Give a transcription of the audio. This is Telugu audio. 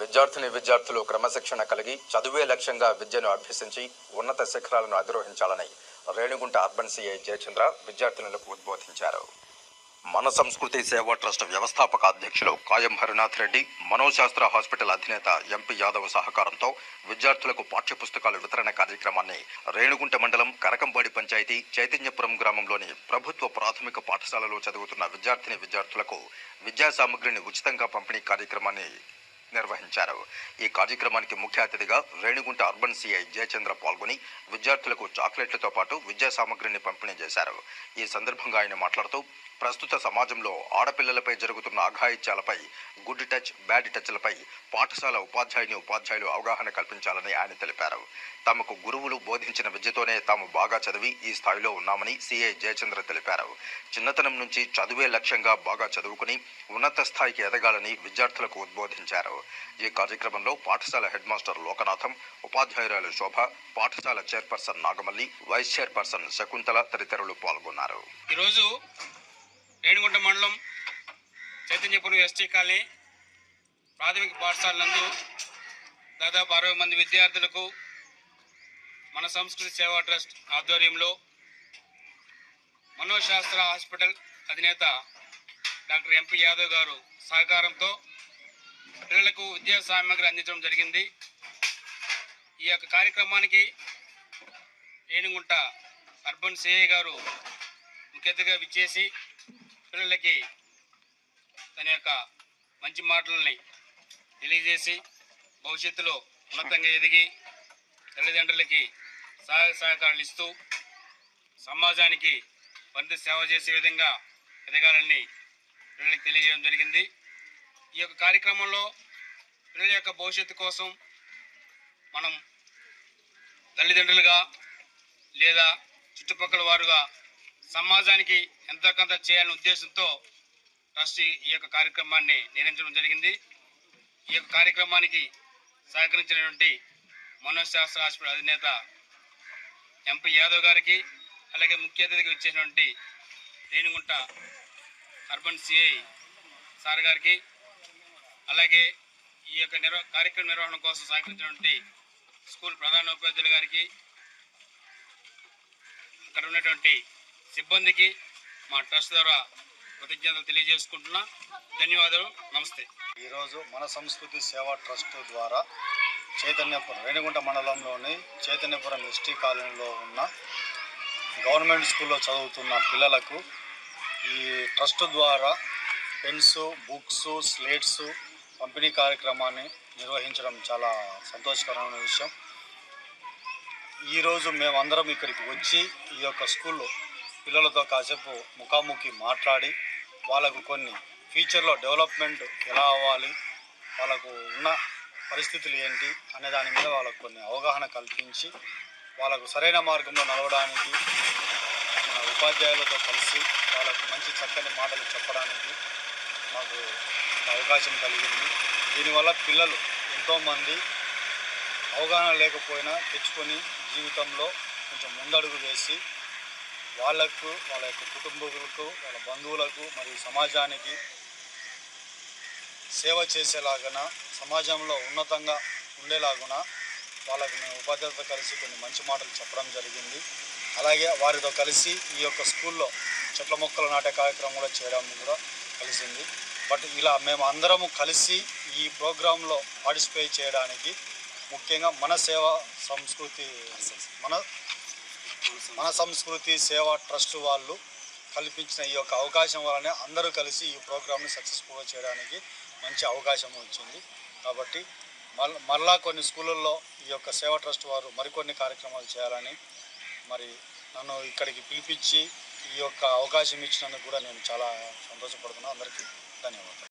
విద్యార్థులు క్రమశిక్షణ కలిగి చదువే లక్ష్యంగా విద్యను అభ్యసించి ఉన్నత శిఖరాలను అధిరోహించాలని రేణిగుంట అర్బన్ సిఐ జయచంద్ర విద్యార్థినులకు ఉద్బోధించారు. మన సంస్కృతి సేవా ట్రస్ట్ వ్యవస్థాపక అధ్యక్షులు కాయం హరినాథ్ రెడ్డి, మనోశాస్త్ర హాస్పిటల్ అధినేత ఎంపీ యాదవ్ సహకారంతో విద్యార్థులకు పాఠ్యపుస్తకాల వితరణ కార్యక్రమాన్ని రేణిగుంట మండలం కరకంబాడి పంచాయతీ చైతన్యపురం గ్రామంలోని ప్రభుత్వ ప్రాథమిక పాఠశాలలో చదువుతున్న విద్యార్థులకు విద్యా సామగ్రిని ఉచితంగా పంపిణీ కార్యక్రమాన్ని నిర్వహించారు. ఈ కార్యక్రమానికి ముఖ్య అతిథిగా రేణిగుంట అర్బన్ సిఐ జయచంద్ర పాల్గొని విద్యార్థులకు చాక్లెట్లతో పాటు విద్యా సామగ్రిని పంపిణీ చేశారు. ఈ సందర్భంగా ఆయన మాట్లాడుతూ ప్రస్తుత సమాజంలో ఆడపిల్లలపై జరుగుతున్న అఘాయిత్యాలపై, గుడ్ టచ్, బ్యాడ్ టచ్లపై పాఠశాల ఉపాధ్యాయులు అవగాహన కల్పించాలని ఆయన తెలిపారు. తమకు గురువులు బోధించిన విద్యతోనే తాము బాగా చదివి ఈ స్థాయిలో ఉన్నామని సిఐ జయచంద్ర తెలిపారు. చిన్నతనం నుంచి చదువే లక్ష్యంగా బాగా చదువుకుని ఉన్నత స్థాయికి ఎదగాలని విద్యార్థులకు ఉద్బోధించారు. ఈ కార్యక్రమంలో పాఠశాల హెడ్ మాస్టర్ లోకనాథం, ఉపాధ్యాయురాలు శోభ, పాఠశాల చైర్పర్సన్ నాగమల్లి, వైస్ చైర్పర్సన్ శకుంతల తదితరులు పాల్గొన్నారు. ఈరోజు రేణిగుంట మండలం చైతన్యపురం ఎస్టీ కాలనీ ప్రాథమిక పాఠశాల నందు దాదాపు 60 మంది విద్యార్థులకు మన సంస్కృతి సేవా ట్రస్ట్ ఆధ్వర్యంలో మనోశాస్త్ర హాస్పిటల్ అధినేత డాక్టర్ ఎంపీ యాదవ్ గారు సహకారంతో పిల్లలకు విద్యా సామగ్రి అందించడం జరిగింది. ఈ యొక్క కార్యక్రమానికి రేణిగుంట అర్బన్ సిఐ గారు ముఖ్య అతిథిగా విచ్చేసి పిల్లలకి తన యొక్క మంచి మాటలని తెలియజేసి భవిష్యత్తులో ఉన్నతంగా ఎదిగి తల్లిదండ్రులకి సహాయ సహకారాలు ఇస్తూ సమాజానికి మరింత సేవ చేసే విధంగా ఎదగాలని పిల్లలకి తెలియజేయడం జరిగింది. ఈ యొక్క కార్యక్రమంలో పిల్లల యొక్క భవిష్యత్తు కోసం మనం తల్లిదండ్రులుగా లేదా చుట్టుపక్కల వారుగా సమాజానికి ఎంతో కొంత చేయాలనే ఉద్దేశంతో ట్రస్ట్ ఈ యొక్క కార్యక్రమాన్ని నిర్వహించడం జరిగింది. ఈ యొక్క కార్యక్రమానికి సహకరించినటువంటి మనోశాస్త్ర హాస్పిటల్ అధినేత ఎంపీ యాదవ్ గారికి, అలాగే ముఖ్య అతిథిగా ఇచ్చేసినటువంటి రేణిగుంట అర్బన్ సిఐ సార్ గారికి, అలాగే ఈ యొక్క కార్యక్రమ నిర్వహణ కోసం సహకరించినటువంటి స్కూల్ ప్రధానోపాధ్యాయులు గారికి, అక్కడ ఉన్నటువంటి సిబ్బందికి మా ట్రస్ట్ ద్వారా కృతజ్ఞతలు తెలియజేసుకుంటున్నా. ధన్యవాదాలు. నమస్తే. ఈరోజు మన సంస్కృతి సేవా ట్రస్ట్ ద్వారా చైతన్యపురం రేణిగుంట మండలంలోని చైతన్యపురం ఎస్టీ కాలనీలో ఉన్న గవర్నమెంట్ స్కూల్లో చదువుతున్న పిల్లలకు ఈ ట్రస్ట్ ద్వారా పెన్స్, బుక్స్, స్లేట్స్ పంపిణీ కార్యక్రమాన్ని నిర్వహించడం చాలా సంతోషకరమైన విషయం. ఈరోజు మేమందరం ఇక్కడికి వచ్చి ఈ యొక్క స్కూల్లో పిల్లలతో కాసేపు ముఖాముఖి మాట్లాడి వాళ్ళకు కొన్ని ఫ్యూచర్లో డెవలప్మెంట్ ఎలా అవ్వాలి, వాళ్ళకు ఉన్న పరిస్థితులు ఏంటి అనే దాని మీద వాళ్ళకు కొన్ని అవగాహన కల్పించి వాళ్ళకు సరైన మార్గంలో నడవడానికి మన ఉపాధ్యాయులతో కలిసి వాళ్ళకు మంచి చక్కని మాటలు చెప్పడానికి మాకు అవకాశం కలిగింది. దీనివల్ల పిల్లలు ఎంతోమంది అవగాహన లేకపోయినా తెచ్చుకొని జీవితంలో కొంచెం ముందడుగు వేసి వాళ్ళకు, వాళ్ళ యొక్క కుటుంబీకులకు, వాళ్ళ బంధువులకు మరియు సమాజానికి సేవ చేసేలాగున, సమాజంలో ఉన్నతంగా ఉండేలాగున వాళ్ళకు మేము ఉపాధ్యాయులతో కలిసి కొన్ని మంచి మాటలు చెప్పడం జరిగింది. అలాగే వారితో కలిసి ఈ యొక్క స్కూల్లో చెట్ల మొక్కలు నాటే కార్యక్రమం కూడా చేయడం కూడా కలిసింది. బట్ ఇలా మేము అందరము కలిసి ఈ ప్రోగ్రాంలో పార్టిసిపేట్ చేయడానికి ముఖ్యంగా మన సంస్కృతి సేవా ట్రస్ట్ వాళ్ళు కల్పించిన ఈ యొక్క అవకాశం వల్లనే అందరూ కలిసి ఈ ప్రోగ్రామ్ని సక్సెస్ఫుల్గా చేయడానికి మంచి అవకాశం వచ్చింది. కాబట్టి మళ్ళా కొన్ని స్కూళ్ళల్లో ఈ యొక్క సేవా ట్రస్ట్ వారు మరికొన్ని కార్యక్రమాలు చేయాలని మరి నన్ను ఇక్కడికి పిలిపించి ఈ యొక్క అవకాశం ఇచ్చినందుకు కూడా నేను చాలా సంతోషపడుతున్నాను. అందరికీ ధన్యవాదాలు.